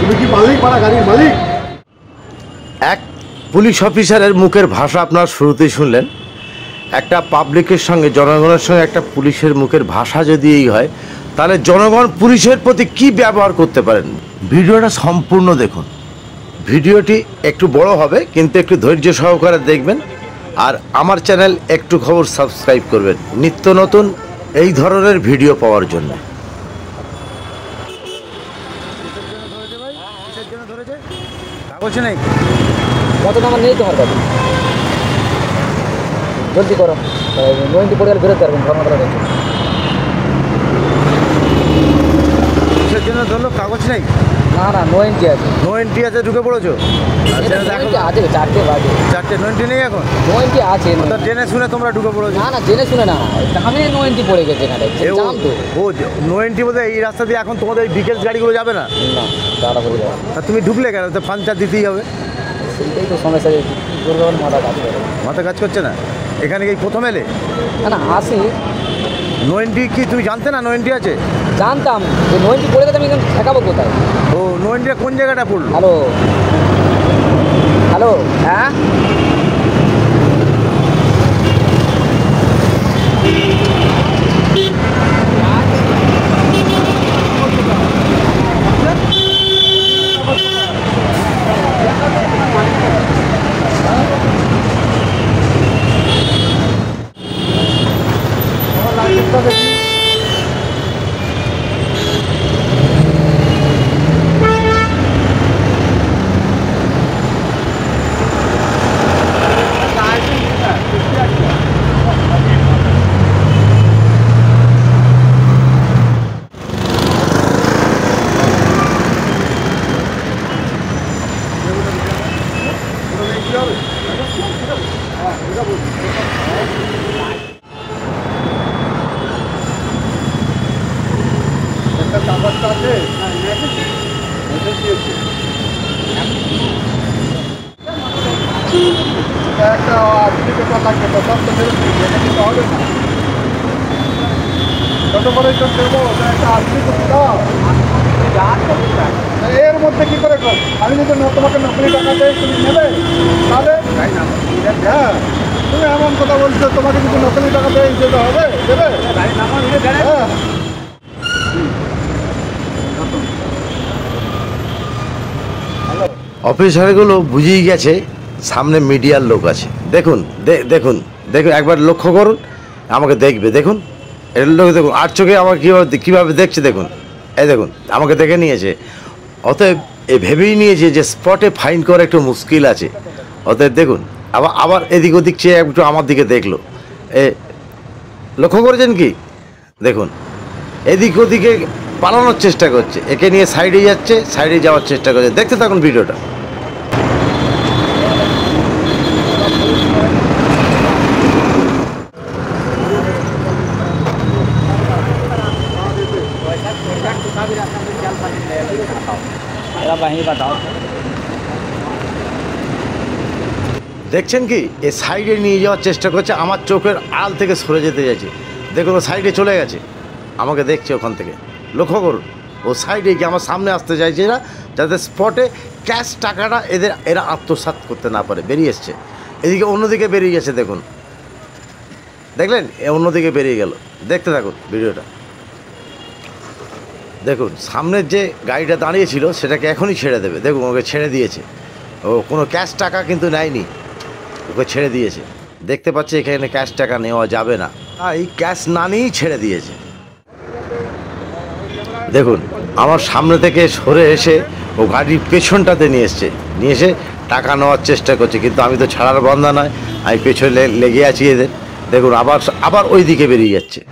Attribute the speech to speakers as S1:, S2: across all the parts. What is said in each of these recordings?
S1: তুমি কি মালিক পাড়া গাড়ির মালিক?
S2: এক পুলিশ অফিসারের মুখের ভাষা আপনারা শুরুতেই শুনলেন। একটা পাবলিকের সঙ্গে, জনগণের সঙ্গে একটা পুলিশের মুখের ভাষা যদি এই হয়, তাহলে জনগণ পুলিশের প্রতি কি ব্যবহার করতে পারেন। ভিডিওটা সম্পূর্ণ দেখুন। ভিডিওটি একটু বড় হবে, কিন্তু একটু ধৈর্য সহকারে দেখবেন। আর আমার চ্যানেল একটু খবর সাবস্ক্রাইব করবেন নিত্য নতুন এই ধরনের ভিডিও পাওয়ার জন্য। কাগজ নেই,
S3: কত আমার নেই তোমার কাছে, জলদি করো, নইন্টি পড়ে গেলে বেরোতে পারবেন ধর্মতলা দেখুন।
S2: কিসের জন্য ধরলো? কাগজ নেই?
S3: না না, নো এন্ট্রি আছে।
S2: নো এন্ট্রি আছে, ঢুকে পড়েছো?
S3: আছে, 4টে বাজে।
S2: 4টে নো এন্ট্রি নেই এখন?
S3: নো এন্ট্রি আছে,
S2: জেনে শুনে তোমরা ঢুকে পড়েছো?
S3: না না, জেনে শুনে না, দামে নো এন্ট্রি পড়ে গেছে এখানে, জাম তো।
S2: ও নো এন্ট্রি বলতে এই রাস্তা দিয়ে এখন তোমাদের এই বিকেল গাড়িগুলো যাবে না?
S3: না, দাঁড়া করে যাও।
S2: তা তুমি ঢুকলে কেন? তো পাঞ্চার দিতেই হবে।
S3: সেইটাই তো সমস্যা, কী করবে, মাথা কাজ করে।
S2: মাথা কাজ করছে না? এখানে কি প্রথম এলে?
S3: না না, আসি।
S2: নো এন্ট্রি কি তুমি জানতে না নো এন্ট্রি আছে?
S3: জানতাম যে নো এন্ট্রি পড়ে গেছে, আমি এখানে ঠেকাবো কোথায়?
S2: ও নো এন্ট্রি কোন জায়গাটা পড়লো?
S3: হ্যালো হ্যালো, হ্যাঁ
S1: এর মধ্যে কি করে আমি যদি তোমাকে নকলি টাকা দেয় তুমি নেবে? তাহলে হ্যাঁ, তুমি এমন কথা বলছো, তোমাকে যদি নকলি টাকা দেয় যেতে হবে, দেবে? হ্যাঁ,
S2: অফিসারগুলো বুঝেই গেছে সামনে মিডিয়ার লোক আছে। দেখুন দেখুন দেখুন, একবার লক্ষ্য করুন, আমাকে দেখবে। দেখুন এর লোক, দেখুন আর চোখে আমাকে কীভাবে দেখছে দেখুন। এই দেখুন আমাকে দেখে নিয়েছে, অতএব এ ভেবেই নিয়েছে যে স্পটে ফাইন করা একটু মুশকিল আছে। অতএব দেখুন আবার এদিক ওদিক চেয়ে একটু আমার দিকে দেখলো। এ লক্ষ্য করেছেন কি? দেখুন এদিক ওদিকে পালানোর চেষ্টা করছে, একে নিয়ে সাইডে যাচ্ছে, সাইডে যাওয়ার চেষ্টা করছে। দেখতে থাকুন ভিডিওটা। দেখছেন কি, এ সাইডে নিয়ে যাওয়ার চেষ্টা করছে, আমার চোখের আড়াল থেকে সরে যেতে যাচ্ছে। দেখুন ও সাইডে চলে গেছে, আমাকে দেখছে ওখান থেকে। লক্ষ্য করুন ও সাইডে গিয়ে আমার সামনে আসতে চাইছে না, যাতে স্পটে ক্যাশ টাকাটা এরা আত্মসাৎ করতে না পারে। বেরিয়ে এসছে এদিকে, অন্যদিকে বেরিয়ে গেছে। দেখুন দেখলেন, অন্যদিকে বেরিয়ে গেল। দেখতে থাকুন ভিডিওটা। দেখুন সামনের যে গাড়িটা দাঁড়িয়েছিল সেটাকে এখনই ছেড়ে দেবে। দেখুন ওকে ছেড়ে দিয়েছে, ও কোনো ক্যাশ টাকা কিন্তু নেয়নি, ওকে ছেড়ে দিয়েছে। দেখতে পাচ্ছি এখানে ক্যাশ টাকা নেওয়া যাবে না, এই ক্যাশ না নিয়েই ছেড়ে দিয়েছে। দেখুন আমার সামনে থেকে সরে এসে ও গাড়ির পেছনটাতে নিয়ে এসে টাকা নেওয়ার চেষ্টা করছে, কিন্তু আমি তো ছাড়ার বন্ধা নয়, আমি পেছনে লেগে আছি এদের। দেখুন আবার ওই দিকে বেরিয়ে যাচ্ছে।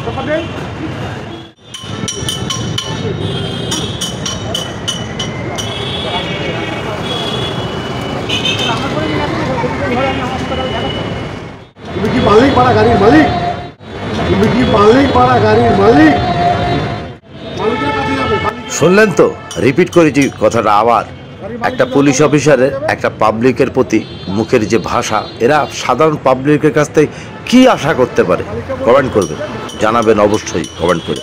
S1: তুমি কি মালিক পাড়া গাড়ির মালিক? তুমি কি মালিক পাড়া গাড়ির মালিক? মালিকের কাছে যাবে।
S2: শুনলেন তো, রিপিট করেছি কথাটা আবার। একটা পুলিশ অফিসারের একটা পাবলিকের প্রতি মুখের যে ভাষা, এরা সাধারণ পাবলিকের কাছ থেকে কী আশা করতে পারে? কমেন্ট করবেন, জানাবেন অবশ্যই কমেন্ট করে।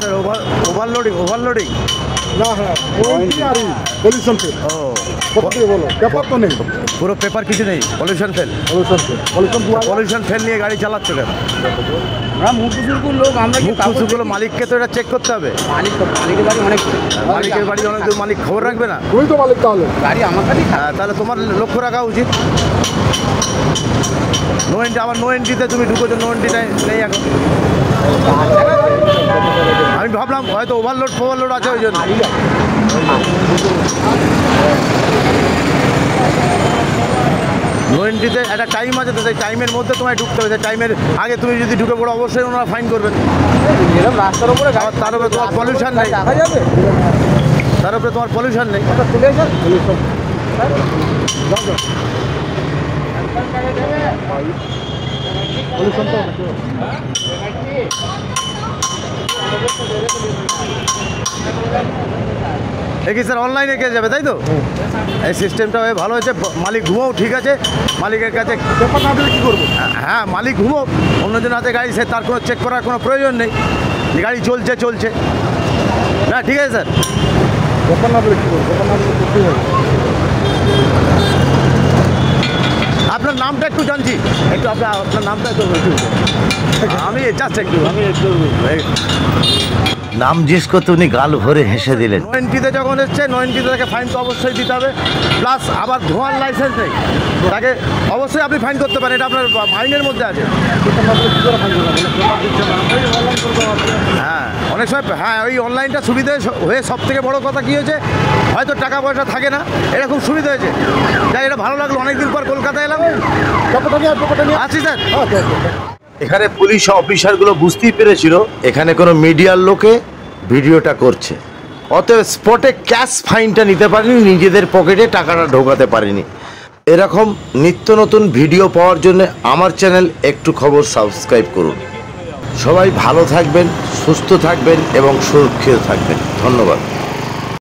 S2: স্যার ওভারলোডিং
S1: না হ্যাঁ পলিউশন ফেল।
S2: ও
S1: বলো পেপার তো নেই,
S2: পুরো পেপার কিছু নেই, পলিউশন ফেল। পলিউশন ফেল নিয়ে গাড়ি চালাচ্ছ কেন?
S3: আমরা মুখুসুরকুর লোক, আমরা কি
S2: মুখগুলো মালিককে তো এটা চেক করতে হবে।
S3: মালিকের বাড়ি অনেক,
S2: মালিকের বাড়ি অনেক দূর, মালিক খবর রাখবে না?
S1: তুমি তো মালিক তাহলে।
S3: গাড়ি আমার কাছেই থাকে।
S2: হ্যাঁ, তাহলে তোমার লক্ষ্য রাখা উচিত। নো এন্ট্রি, আবার নো এন্ট্রিতে তুমি ঢুকেছো, নো এন্ট্রিটাই নেই এখন। আমি ভাবলাম হয়তো ওভারলোড আছে ওই জন্য। নো এন্ট্রিতে একটা টাইম আছে, তো সেই টাইমের মধ্যে তোমায় ঢুকতে হবে। সেই টাইমের আগে তুমি যদি ঢুকে পড়ো, অবশ্যই ওনারা ফাইন করবেন।
S3: এরকম রাস্তার উপরে
S2: আবার তার উপরে তোমার পলিউশন নেই,
S3: দেখা যাবে,
S2: তার উপরে তোমার পলিউশন নেই।
S3: চলে এসে
S2: দেখি স্যার অনলাইনে কে যাবে, তাই তো? এই সিস্টেমটা ভালো হয়েছে। মালিক ঘুমোও, ঠিক আছে, মালিকের কাছে
S1: পেপার না দিলে কী করবো?
S2: হ্যাঁ, মালিক ঘুমোক, অন্যজন হাতে গাড়ি, সে তার কোনো চেক করার কোনো প্রয়োজন নেই। গাড়ি চলছে না, ঠিক আছে স্যার।
S1: পেপার না দিলে কী করবো? পেপার না দিলে করতেই হবে।
S2: আপনার নামটা একটু জানছি, একটু আপনার নামটা একটু আমি নাম জিজ্ঞেস করতে উনি গাল ভরে হেসে দিলেন। নো এন্ট্রিতে যখন এসছে, নো এন্ট্রিতে তাকে ফাইন তো অবশ্যই দিতে হবে। প্লাস আবার ধোঁয়ার লাইসেন্স নেই, তাকে অবশ্যই আপনি ফাইন করতে পারেন, এটা আপনার আইনের মধ্যে আছে। হ্যাঁ, অনেক সময় হ্যাঁ, ওই অনলাইনটা সুবিধা হয়ে সব থেকে বড় কথা কী হয়েছে, হয়তো টাকা পয়সা থাকে না, এটা খুব সুবিধা হয়েছে। যাই, এটা ভালো লাগলো, অনেকদিন পর কলকাতায় এলাম। আছি স্যার। এখানে পুলিশ অফিসারগুলো বুঝতেই পেরেছিল এখানে কোনো মিডিয়ার লোকে ভিডিওটা করছে, অতএব স্পটে ক্যাশ ফাইনটা নিতে পারেনি, নিজেদের পকেটে টাকাটা ঢোকাতে পারেনি। এরকম নিত্য নতুন ভিডিও পাওয়ার জন্য আমার চ্যানেল একটু খবর সাবস্ক্রাইব করুন। সবাই ভালো থাকবেন, সুস্থ থাকবেন এবং সুরক্ষিত থাকবেন। ধন্যবাদ।